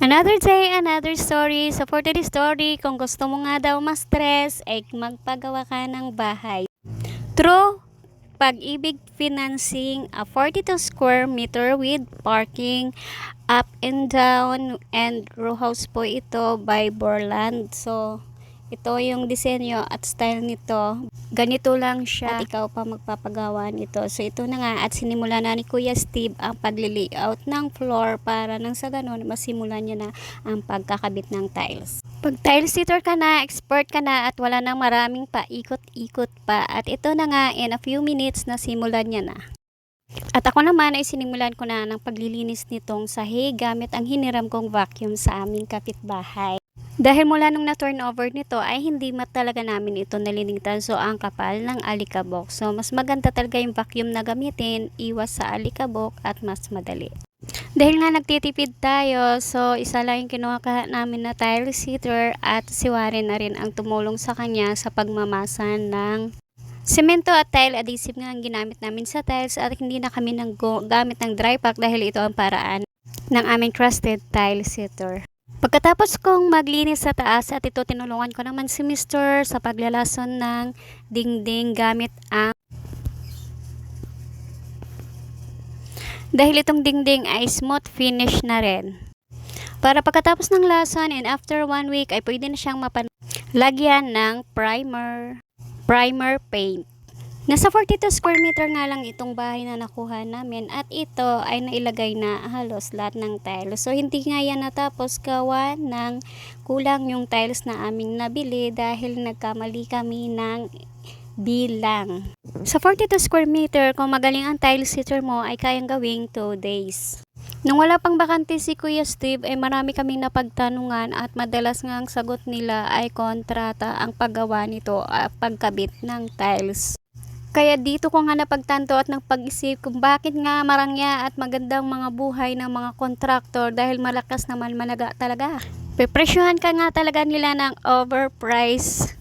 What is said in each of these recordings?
Another day, another story. So for today's story, kung gusto mo nga daw ma-stress, ay magpagawa ka ng bahay. True Pag-ibig Financing, a 42 square meter with parking, up and down, and row house po ito by Borland. So, ito yung disenyo at style nito. Ganito lang siya at ikaw pa magpapagawa nito. So, ito na nga at sinimula na ni Kuya Steve ang pagli-layout ng floor para nang sa ganun masimulan niya na ang pagkakabit ng tiles. Pag tile sitter ka na, expert ka na at wala nang maraming paikot-ikot pa. At ito na nga, in a few minutes na simulan niya na. At ako naman ay sinimulan ko na ng paglilinis nitong sahig gamit ang hiniram kong vacuum sa aming kapitbahay. Dahil mula nung na-turnover nito ay hindi talaga namin ito nalinitan, so ang kapal ng alikabok. So mas maganda talaga yung vacuum na gamitin, iwas sa alikabok at mas madali. Dahil nga nagtitipid tayo, so isa lang yung kinuha namin na tile sitter at si Warren na rin ang tumulong sa kanya sa pagmamasa ng semento at tile adhesive nga ang ginamit namin sa tiles at hindi na kami gamit ng dry pack dahil ito ang paraan ng aming trusted tile sitter. Pagkatapos kong maglinis sa taas at ito tinulungan ko naman si Mr. sa paglalason ng dingding gamit ang dahil itong dingding ay smooth finish na rin. Para pagkatapos ng lason and after 1 week ay pwede na siyang lagyan ng primer paint. Nasa 42 square meter nga lang itong bahay na nakuha namin at ito ay nailagay na halos lahat ng tiles. So hindi nga yan natapos gawa ng kulang yung tiles na aming nabili dahil nagkamali kami ng bilang. Sa 42 square meter, kung magaling ang tile sitter mo ay kayang gawing 2 days. Nung wala pang bakante si Kuya Steve ay marami kaming napagtanungan at madalas nga ang sagot nila ay kontrata ang paggawa nito at pagkabit ng tiles. Kaya dito ko nga napagtanto at nagpag-isip kung bakit nga marangya at magandang mga buhay ng mga kontraktor dahil malakas naman malaga talaga. Pepresyuhan ka nga talaga nila ng overprice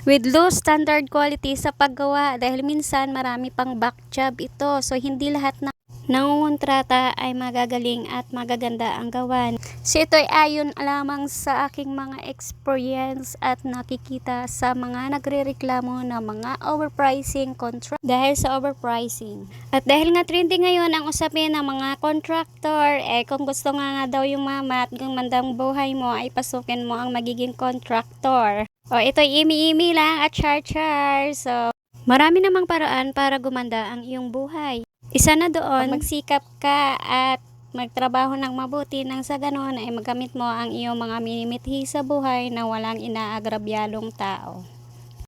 with low standard quality sa paggawa dahil minsan marami pang back job ito. So hindi lahat na nangungontrata ay magagaling at magaganda ang gawan. So ito ay ayon lamang sa aking mga experience at nakikita sa mga nagrereklamo ng mga overpricing contract dahil sa overpricing. At dahil nga trending ngayon ang usapin ng mga contractor, kung gusto nga daw yung mama at gumandang buhay mo ay pasukin mo ang magiging contractor. O ito'y imi-imi lang at char-char. So marami namang paraan para gumanda ang iyong buhay. Isa na doon, magsikap ka at magtrabaho ng mabuti nang sa ganon ay magamit mo ang iyong mga minimithi sa buhay na walang inaagrabyadong tao.